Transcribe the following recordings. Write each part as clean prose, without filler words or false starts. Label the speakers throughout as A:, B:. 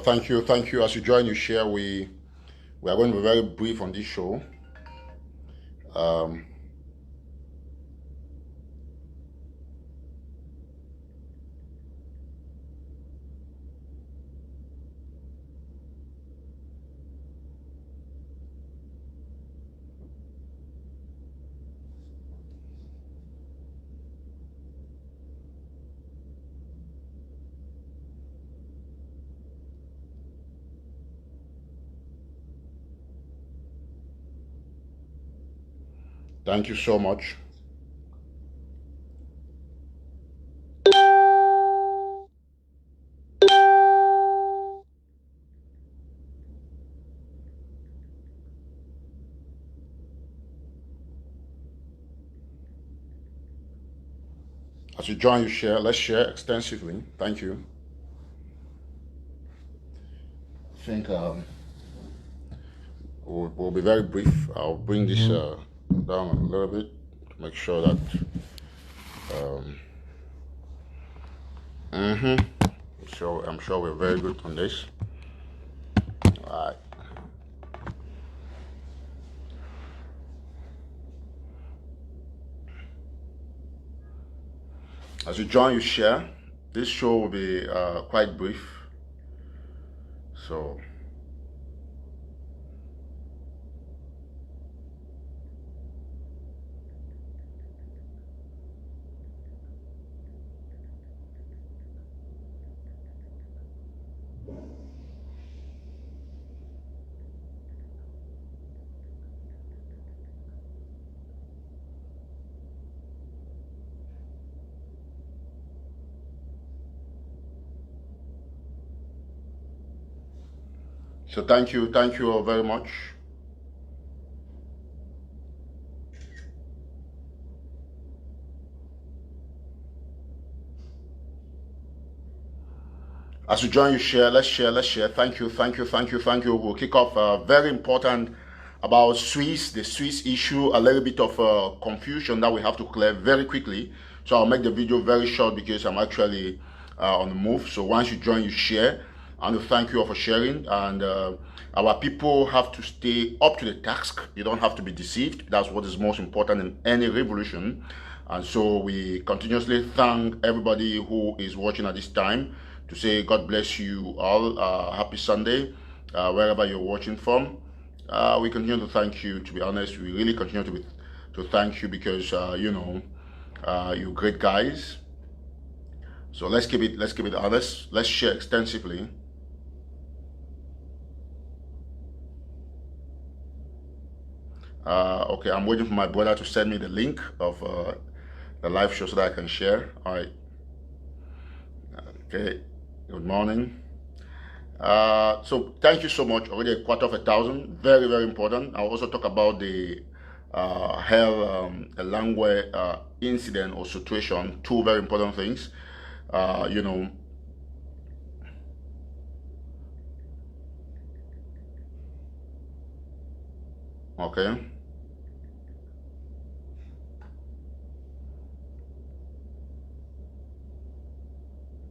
A: Thank you. As you join, you share. We are going to be very brief on this show. Um, thank you so much. As you join, you share. Let's share extensively. Thank you. I think we'll be very brief. I'll bring this down a little bit to make sure that. Um, I'm sure we're very good on this. All right. As you join, you share. This show will be quite brief. So. So thank you all very much. As you join, you share. Let's share. Let's share. Thank you. We'll kick off very important about the Swiss issue. A little bit of confusion that we have to clear very quickly. So I'll make the video very short because I'm actually on the move. So once you join, you share. I want to thank you all for sharing. And our people have to stay up to the task. You don't have to be deceived. That's what is most important in any revolution. And so we continuously thank everybody who is watching at this time, to say God bless you all. Happy Sunday, wherever you're watching from. We continue to thank you. To be honest, we really continue to thank you because you're great guys. So let's keep it honest. Let's share extensively. Okay, I'm waiting for my brother to send me the link of the live show so that I can share. All right. Okay. Good morning. So thank you so much. Already a 250,000. Very, very important. I'll also talk about the Hell language incident or situation. Two very important things. Okay.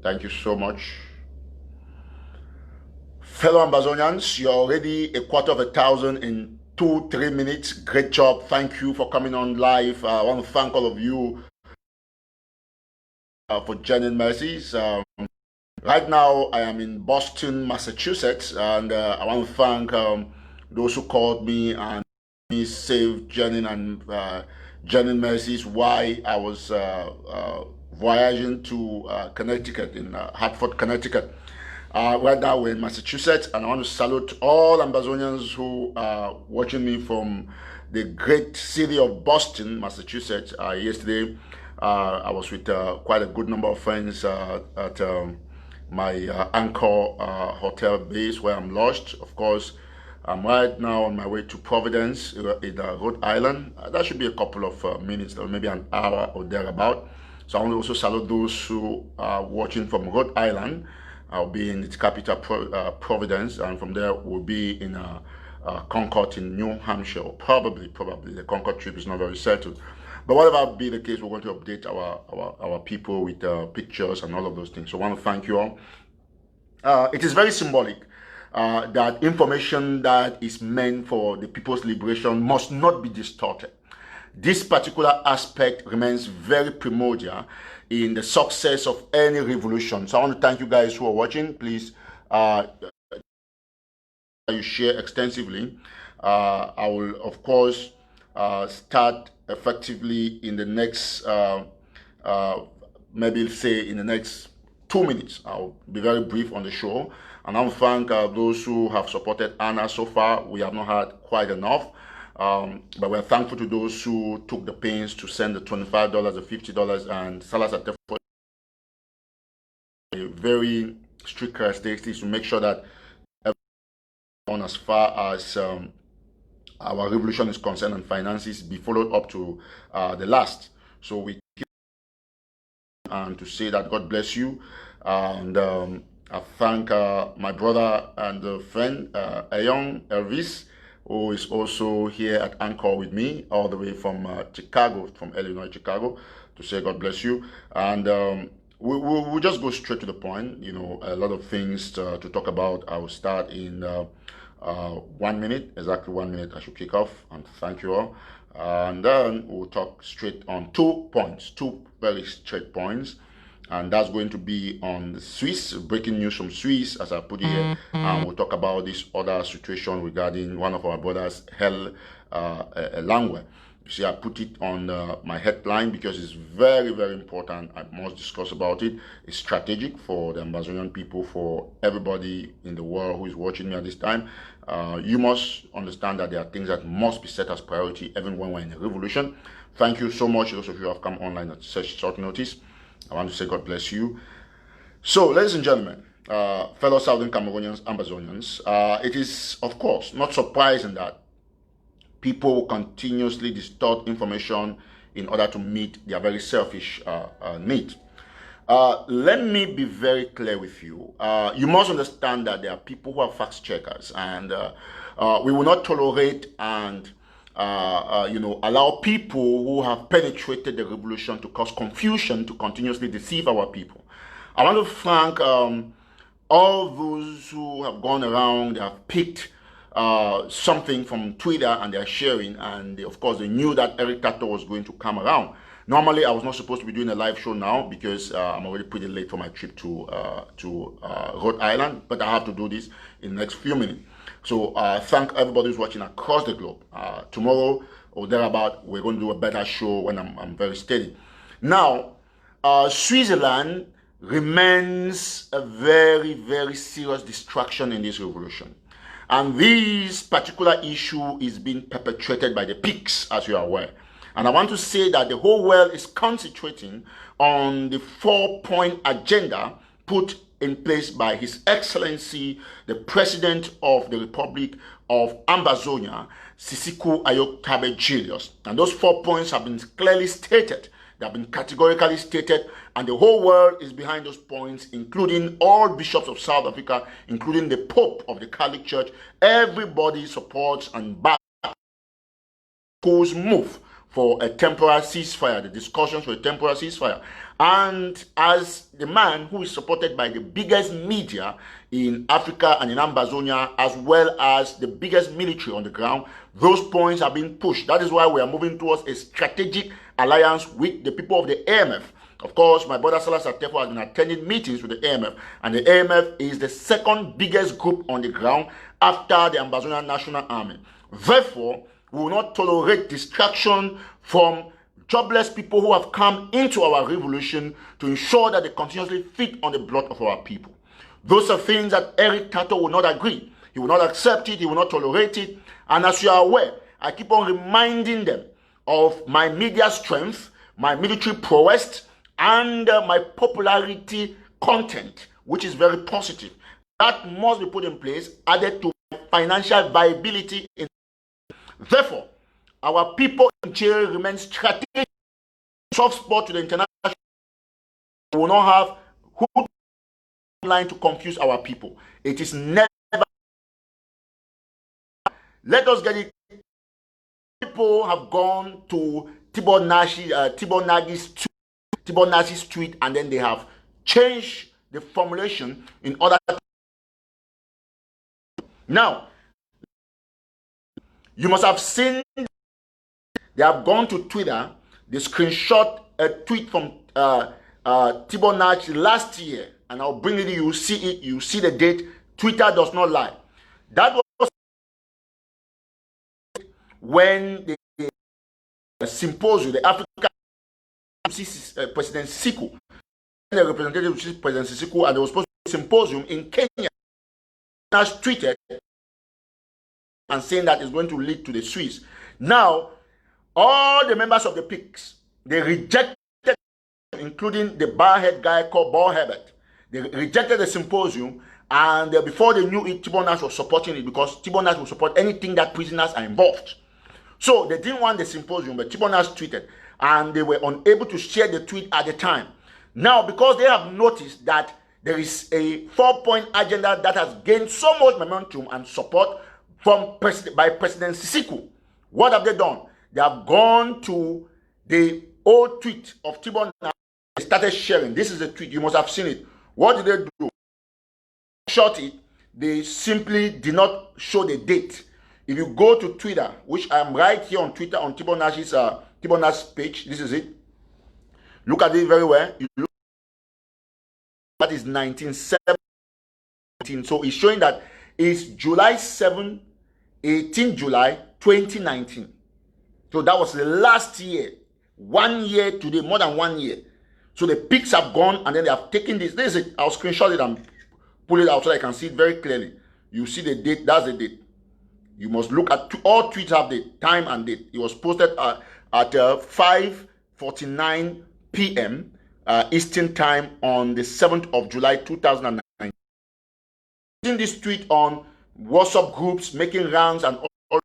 A: Thank you so much. Fellow Ambazonians, you're already a 250,000 in 2-3 minutes. Great job. Thank you for coming on live. I want to thank all of you for joining mercies. Right now, I am in Boston, Massachusetts, and I want to thank those who called me and me saved Jenny and Jenny mercies while I was voyaging to Connecticut, in Hartford, Connecticut. Right now we're in Massachusetts, and I want to salute all Ambazonians who are watching me from the great city of Boston, Massachusetts. Yesterday, I was with quite a good number of friends at my Anchor hotel base where I'm lodged. Of course, I'm right now on my way to Providence in Rhode Island. That should be a couple of minutes, or maybe an hour or thereabout. So I want to also salute those who are watching from Rhode Island. I'll be in its capital, Providence, and from there we'll be in Concord in New Hampshire. Probably the Concord trip is not very settled, but whatever be the case, we're going to update our people with pictures and all of those things. So I want to thank you all. it is very symbolic that information that is meant for the people's liberation must not be distorted. This particular aspect remains very primordial in the success of any revolution. So I want to thank you guys who are watching. Please you share extensively. I will, of course, start effectively in the next, maybe say in the next 2 minutes. I'll be very brief on the show. And I want to thank those who have supported Anna so far. We have not had quite enough. But we're thankful to those who took the pains to send the $25, the $50, and Salazar for a very strict characteristics to make sure that on as far as our revolution is concerned and finances be followed up to the last. So we keep and to say that God bless you, and I thank my brother and friend Ayon Elvis, who is also here at Anchor with me all the way from Chicago, from Illinois, Chicago, to say God bless you. And we'll just go straight to the point. You know, a lot of things to talk about. I will start in 1 minute, exactly 1 minute. I should kick off, and thank you all. And then we'll talk straight on 2 points, 2 very straight points. And that's going to be on the Swiss, breaking news from Swiss, as I put it here. And we'll talk about this other situation regarding one of our brothers, Hell Langwe. You see, I put it on my headline because it's very, very important. I must discuss about it. It's strategic for the Ambazonian people, for everybody in the world who is watching me at this time. You must understand that there are things that must be set as priority even when we're in a revolution. Thank you so much, those of you who have come online at such short notice. I want to say God bless you. So, ladies and gentlemen, fellow Southern Cameroonians, Ambazonians, it is, of course, not surprising that people continuously distort information in order to meet their very selfish needs. Let me be very clear with you. You must understand that there are people who are fact checkers, and we will not tolerate and allow people who have penetrated the revolution to cause confusion to continuously deceive our people. I want to thank all those who have gone around, they have picked something from Twitter and they're sharing, and of course they knew that Eric TATAW was going to come around. Normally I was not supposed to be doing a live show now because I'm already pretty late for my trip to Rhode Island, but I have to do this in the next few minutes. So thank everybody who's watching across the globe. Tomorrow or thereabout, we're going to do a better show when I'm very steady. Now, Switzerland remains a very, very serious distraction in this revolution. And this particular issue is being perpetrated by the pigs, as you are aware. And I want to say that the whole world is concentrating on the 4-point agenda put in place by His Excellency, the President of the Republic of Ambazonia, Sisiku Ayokabe Julius. And those 4 points have been clearly stated. They have been categorically stated, and the whole world is behind those points, including all bishops of South Africa, including the Pope of the Catholic Church. Everybody supports and backs Co's move for a temporary ceasefire, the discussions for a temporary ceasefire. And as the man who is supported by the biggest media in Africa and in Ambazonia, as well as the biggest military on the ground, those points are being pushed. That is why we are moving towards a strategic alliance with the people of the AMF. Of course, my brother Salazar has been attending meetings with the AMF, and the AMF is the second biggest group on the ground after the Ambazonian National Army. Therefore, we will not tolerate distraction from jobless people who have come into our revolution to ensure that they continuously feed on the blood of our people. Those are things that Eric TATAW will not agree. He will not accept it. He will not tolerate it. And as you are aware, I keep on reminding them of my media strength, my military prowess, and my popularity content, which is very positive. That must be put in place, added to financial viability. Therefore, our people in jail remain strategic, soft spot to the international. We will not have who line to confuse our people. It is never. Let us get it. People have gone to Tibor Nagi's tweet, and then they have changed the formulation in order to Now, you must have seen they have gone to Twitter. They screenshot a tweet from Tibor Nash last year, and I'll bring it. You see it. You see the date. Twitter does not lie. That was when the symposium, the African President Siku, the representative of President Siku, and there was supposed to be a symposium in Kenya. Nash tweeted and saying that it's going to lead to the Swiss. Now, all the members of the PICs, they rejected, including the barhead guy called Ball Herbert. They rejected the symposium, and before they knew it, Tibor Nash was supporting it, because Tibor Nash will support anything that prisoners are involved. So they didn't want the symposium, but Tibor Nash tweeted, and they were unable to share the tweet at the time. Now, because they have noticed that there is a 4-point agenda that has gained so much momentum and support by President Sisiku, what have they done? They have gone to the old tweet of Tibor Nash. They started sharing. This is the tweet. You must have seen it. What did they do? Short it. They simply did not show the date. If you go to Twitter, which I'm right here on Twitter on Tibor Nash's page, this is it. Look at it very well. You look, that is 1917. So it's showing that it's July 7, 18 July 2019. So that was the last year. 1 year today, more than 1 year. So the pics have gone, and then they have taken this. This is it. I'll screenshot it and pull it out so I can see it very clearly. You see the date. That's the date. You must look at all tweets have the time and date. It was posted at 5:49 p.m. Eastern time on the 7th of July 2009. Using this tweet on WhatsApp groups, making rounds, and all, you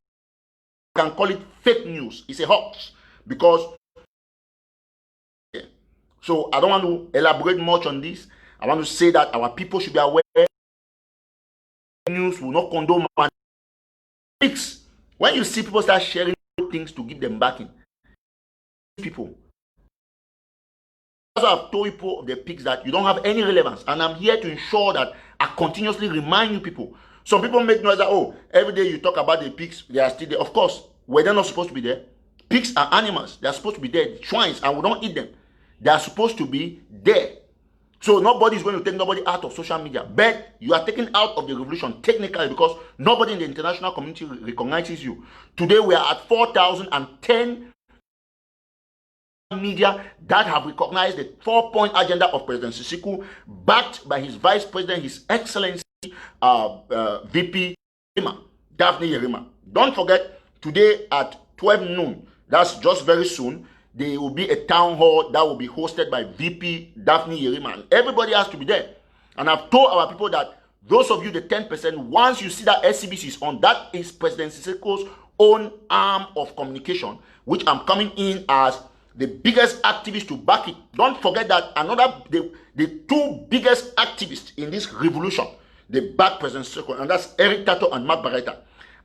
A: can call it fake news. It's a hoax, because so I don't want to elaborate much on this. I want to say that our people should be aware. News will not condone pics. When you see people start sharing things to give them backing, people. Also, I've told people of the pics that you don't have any relevance, and I'm here to ensure that I continuously remind you people. Some people make noise that, oh, every day you talk about the pigs, they are still there. Of course, were they not supposed to be there? Pigs are animals. They are supposed to be there. Swines, and we don't eat them. They are supposed to be there. So nobody is going to take nobody out of social media. But you are taken out of the revolution technically, because nobody in the international community recognizes you. Today we are at 4,010 media that have recognized the 4-point agenda of President Sisiku, backed by his Vice President, His Excellency VP Daphne Yerima. Don't forget, today at 12 noon, that's just very soon, there will be a town hall that will be hosted by VP Daphne Yerima. And everybody has to be there. And I've told our people that those of you, the 10%, once you see that SCBC is on, that is President Sisiku's own arm of communication, which I'm coming in as the biggest activist to back it. Don't forget that the two biggest activists in this revolution, they back President Sisiku, and that's Eric TATAW and Mark Barretta.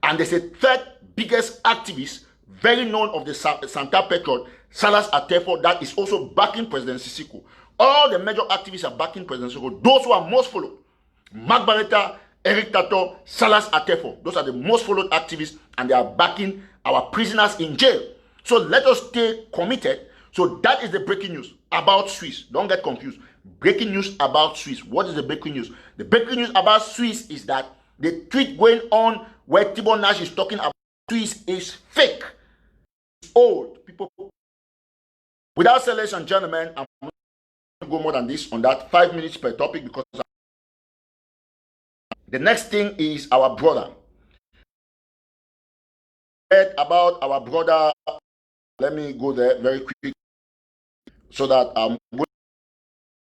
A: And there's a third biggest activist, very known of the Santa Petrol, Salas Atefo, that is also backing President Sisiku. All the major activists are backing President Sisiku. Those who are most followed, Mark Barretta, Eric TATAW, Salas Atefo, those are the most followed activists, and they are backing our prisoners in jail. So let us stay committed. So that is the breaking news about Swiss. Don't get confused. Breaking news about Swiss. What is the breaking news? The breaking news about Swiss is that the tweet going on where Tibor Nash is talking about Swiss is fake. It's old. People. Without say, ladies and gentlemen, I'm not going to go more than this on that. 5 minutes per topic, because the next thing is our brother. About our brother, let me go there very quickly so that I'm going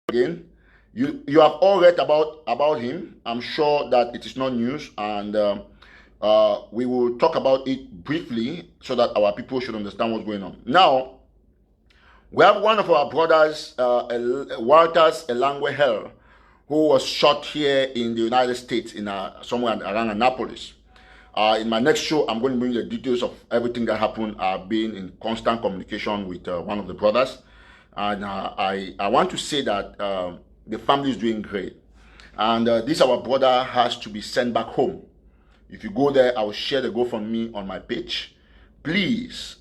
A: again. You have all read about him. I'm sure that it is not news, and we will talk about it briefly so that our people should understand what's going on. Now, we have one of our brothers, Walters Elangwe Hell, who was shot here in the United States, in somewhere around Annapolis. In my next show, I'm going to bring the details of everything that happened. I've been in constant communication with one of the brothers, and I want to say that the family is doing great, and this our brother has to be sent back home. If you go there, I will share the GoFundMe on my page. Please,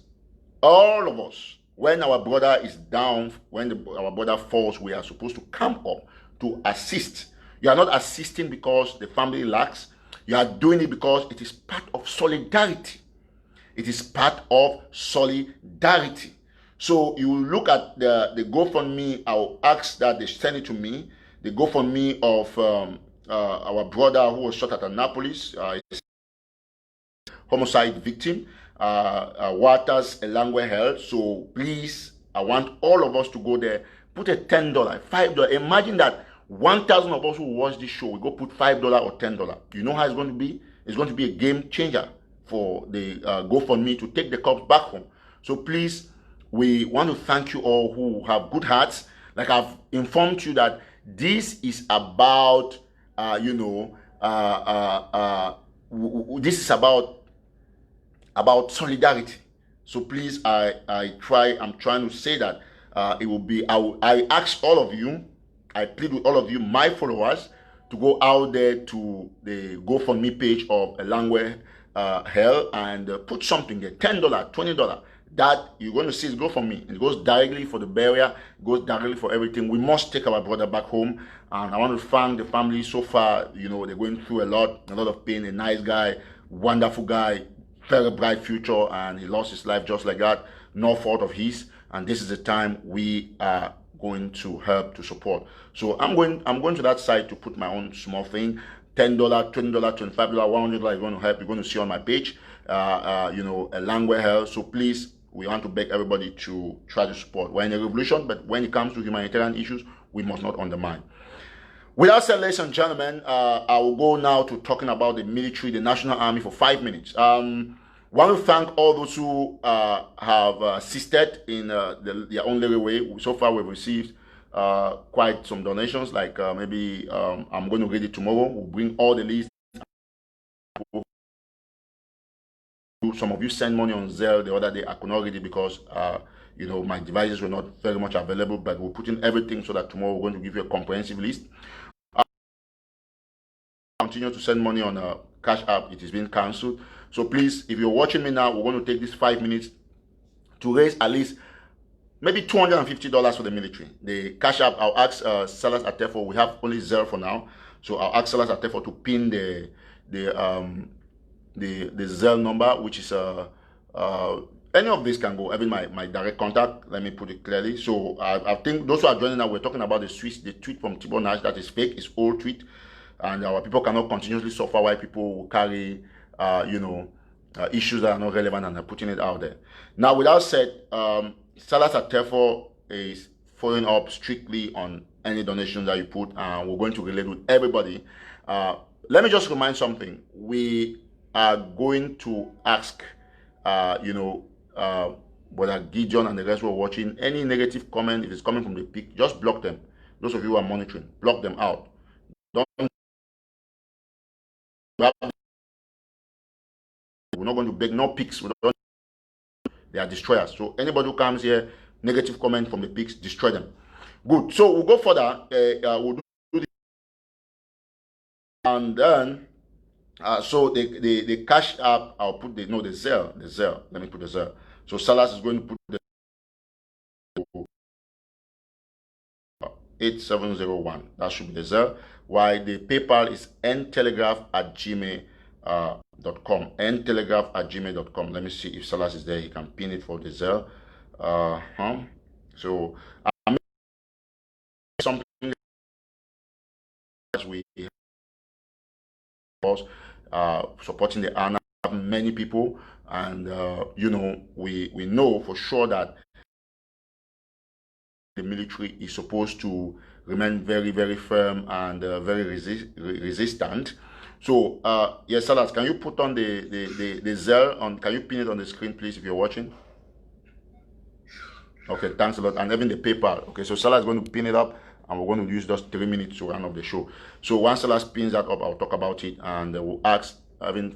A: all of us, when our brother is down, when our brother falls, we are supposed to come up to assist. You are not assisting because the family lacks. You are doing it because it is part of solidarity. It is part of solidarity. So you look at the GoFundMe, I will ask that they send it to me. The GoFundMe of our brother who was shot at Annapolis, homicide victim, Waters Elangwe Health. So please, I want all of us to go there. Put a $10, $5. Imagine that 1,000 of us who watch this show, we go put $5 or $10. You know how it's going to be? It's going to be a game changer for the GoFundMe to take the cops back home. So please, we want to thank you all who have good hearts. Like I've informed you that this is about, this is about solidarity. So please, I'm trying to say that it will be, I ask all of you, I plead with all of you, my followers, to go out there to the GoFundMe page of Elangwe Hell and put something there, $10, $20. That you're going to see is GoFundMe. It goes directly for the burial, it goes directly for everything. We must take our brother back home. And I want to thank the family so far. You know, they're going through a lot of pain. A nice guy, wonderful guy, very bright future, and he lost his life just like that. No fault of his. And this is the time we are going to help, to support. So I'm going to that site to put my own small thing. $10, $20, $25, $100 is going to help. You're going to see on my page, Elangwe Health. So please, we want to beg everybody to try to support. We're in a revolution, but when it comes to humanitarian issues, we must not undermine. Without said, ladies and gentlemen, I will go now to talking about the military, the National Army, for 5 minutes. Want to thank all those who have assisted in their own little way. So far, we've received quite some donations. Like maybe I'm going to read it tomorrow. We'll bring all the lists. Some of you sent money on Zelle the other day. I could not read it because my devices were not very much available, but we're putting everything so that tomorrow we're going to give you a comprehensive list. Continue to send money on a Cash App. It is being cancelled. So please, if you're watching me now, we're going to take this 5 minutes to raise at least maybe $250 for the military. The Cash App, I'll ask Salas Atefo. We have only Zelle for now, so I'll ask Salas Atefo to pin the Zelle number, which is any of this can go. Even my direct contact. Let me put it clearly. So I think those who are joining now, we're talking about the tweet from Tibo Nash that is fake. It's old tweet, and our people cannot continuously suffer while people will carry issues that are not relevant and are putting it out there. Now, with that said, Salas Atefo is following up strictly on any donations that you put, and we're going to relate with everybody. Let me just remind something. We are going to ask, whether Gideon and the rest who are watching, any negative comment, if it's coming from the peak, just block them. Those of you who are monitoring, block them out. We're not going to beg no pics. They are destroyers. So anybody who comes here, negative comment from the pics, destroy them. Good. So we'll go further. We'll do this. And then, so the Cash App, I'll put the Zelle. Let me put the Zelle. So Salas is going to put the 8701. That should be the Zelle. While the PayPal is ntelegraph@gmail.com. ntelegraph@gmail.com. Let me see if Salas is there. He can pin it for the Zelle. So something as we supporting the ANA, many people, and we know for sure that the military is supposed to remain very, very firm and very resistant. So yes, Salas, can you put on the Zelle on? Can you pin it on the screen, please, if you're watching? Okay, thanks a lot. And even the PayPal. Okay, so Salas is going to pin it up, and we're going to use just 3 minutes to run off the show. So once Salas pins that up, I'll talk about it, and we'll ask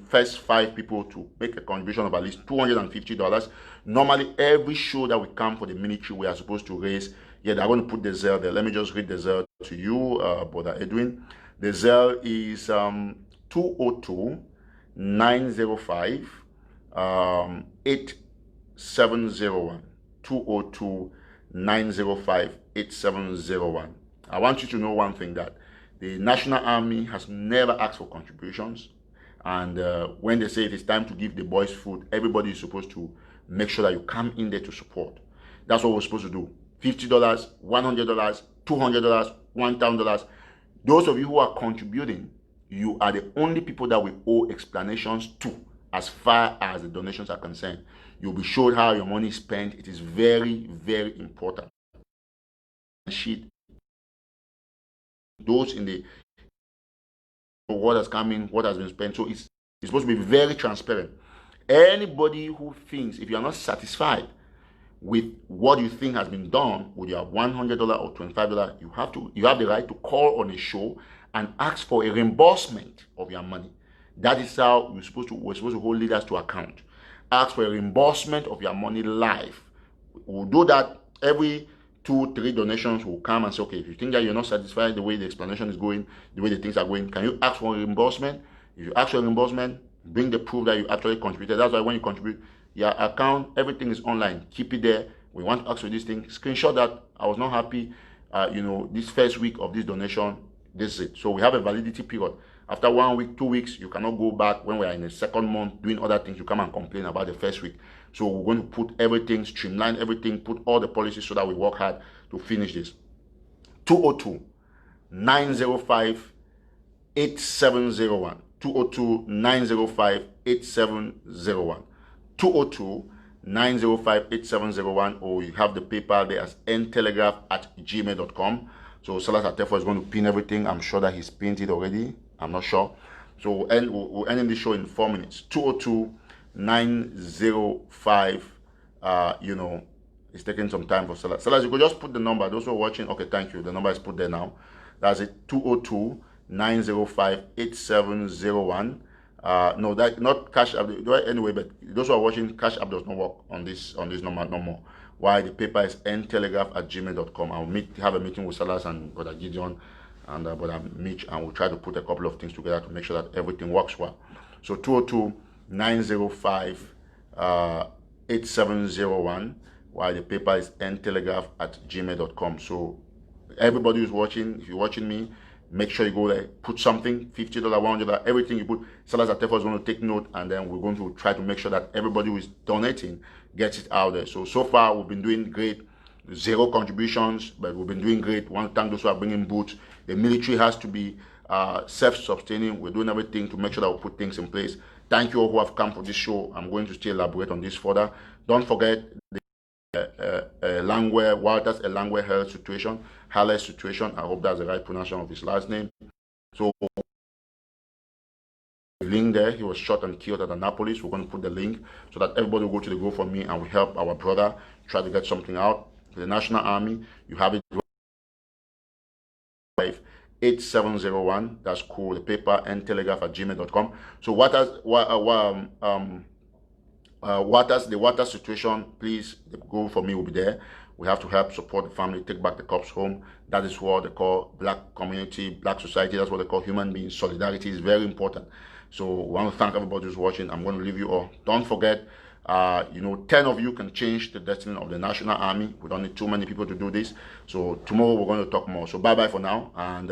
A: first 5 people to make a contribution of at least $250. Normally, every show that we come for the military, we are supposed to raise. Yeah, they're going to put the Zelle there. Let me just read the Zelle to you, Brother Edwin. The Zelle is 202 905 8701. 202 905 8701. I want you to know one thing, that the National Army has never asked for contributions. And when they say it is time to give the boys food, everybody is supposed to make sure that you come in there to support. That's what we're supposed to do. $50, $100, $200, $1,000. Those of you who are contributing, you are the only people that we owe explanations to as far as the donations are concerned. You'll be showed how your money is spent. It is very, very important. Sheet. Those in the what has come in, what has been spent. So it's supposed to be very transparent. Anybody who thinks, if you are not satisfied with what you think has been done with your $100 or $25, you have the right to call on a show and ask for a reimbursement of your money. That is how we're supposed to hold leaders to account. Ask for a reimbursement of your money live. We'll do that every 2-3 donations. Will come and say, okay, if you think that you're not satisfied the way the explanation is going, the way the things are going, can you ask for a reimbursement? If you ask for a reimbursement, bring the proof that you actually contributed. That's why when you contribute, your account, everything is online. Keep it there. We want to ask for this thing. Screenshot that I was not happy, this first week of this donation, this is it. So we have a validity period. After 1 week, 2 weeks, you cannot go back. When we are in the second month doing other things, you come and complain about the first week. So we're going to put everything, streamline everything, put all the policies so that we work hard to finish this. 202 905 8701. 202 905 8701. 202 905 8701, or you have the PayPal there as ntelegraph@gmail.com. So Salas Atefo is going to pin everything. I'm sure that he's pinned it already. I'm not sure. So we'll end the show in 4 minutes. 202 905. It's taking some time for Salas. Salas, you could just put the number. Those who are watching, okay, thank you. The number is put there now. That's it. 202 905 8701. No, that not Cash App. Anyway, but those who are watching, Cash App does not work on this number no more. Why? The paper is ntelegraph@gmail.com. I'll have a meeting with Salas and Brother Gideon and Brother Mitch, and we'll try to put a couple of things together to make sure that everything works well. So 202 905 8701. Why? The paper is ntelegraph@gmail.com. So everybody who's watching, if you're watching me, make sure you go there, put something, $50, $100, everything you put. Salas Atefo is going to take note, and then we're going to try to make sure that everybody who is donating gets it out there. So far, we've been doing great. 0 contributions, but we've been doing great. Want to thank those who are bringing boots. The military has to be self-sustaining. We're doing everything to make sure that we put things in place. Thank you all who have come for this show. I'm going to still elaborate on this further. Don't forget the Walter's Elangwe Halle situation. I hope that's the right pronunciation of his last name. So the link there, he was shot and killed at Annapolis. We're going to put the link so that everybody will go to the GoFundMe and we help our brother try to get something out. The National Army, you have it 8701. That's cool. The paper ntelegraph@gmail.com. So the water situation, please, the GoFundMe will be there. We have to help support the family, take back the cops home. That is what they call black community, black society. That's what they call human beings. Solidarity is very important. So I want to thank everybody who's watching. I'm going to leave you all. Don't forget, 10 of you can change the destiny of the National Army. We don't need too many people to do this. So tomorrow we're going to talk more. So bye-bye for now. And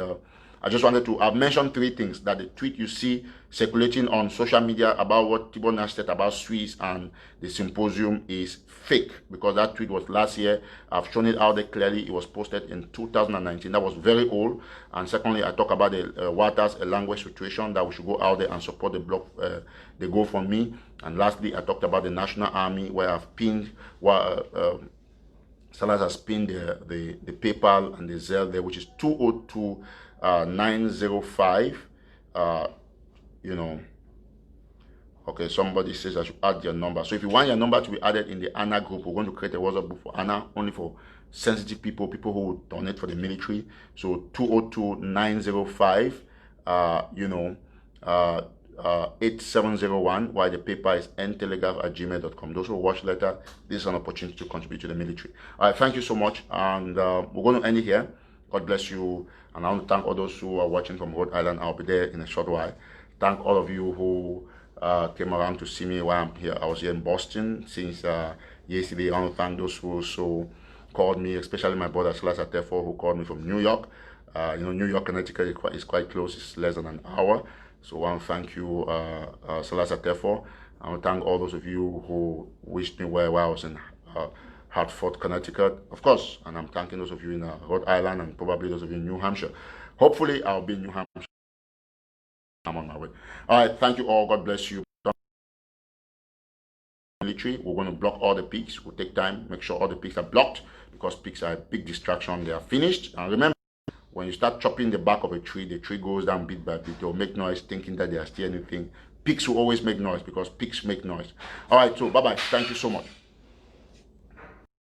A: I just wanted to, I've mentioned 3 things. That the tweet you see circulating on social media about what Thibaut Nash said about Swiss and the symposium is fake, because that tweet was last year. I've shown it out there clearly. It was posted in 2019. That was very old. And secondly, I talk about the Walter's Elangwe situation, that we should go out there and support the block, the GoFundMe. And lastly, I talked about the National Army, where I've pinned Salas has pinned the PayPal and the Zelle there, which is 202 905. Okay, somebody says I should add your number. So if you want your number to be added in the Anna group, we're going to create a WhatsApp group for Anna, only for sensitive people, people who will donate for the military. So 202 905 8701, while the paper is ntelegraph@gmail.com. Those who watch later, this is an opportunity to contribute to the military. All right, thank you so much, and we're going to end it here. God bless you, and I want to thank all those who are watching from Rhode Island. I'll be there in a short while. Thank all of you who came around to see me while I'm here. I was here in Boston since yesterday. I want to thank those who also called me, especially my brother Silas Atefo, who called me from New York. New York, Connecticut is quite close. It's less than an hour. So I want to thank you, Silas Atefo. I want to thank all those of you who wished me well while I was in Hartford, Connecticut, of course. And I'm thanking those of you in Rhode Island and probably those of you in New Hampshire. Hopefully, I'll be in New Hampshire. I'm on my way. All right. Thank you all. God bless you. Military. We're going to block all the peaks. We'll take time, make sure all the peaks are blocked because peaks are a big distraction. They are finished. And remember, when you start chopping the bark of a tree, the tree goes down bit by bit. They'll make noise thinking that they are still anything. Peaks will always make noise because peaks make noise. All right. So bye-bye. Thank you so much.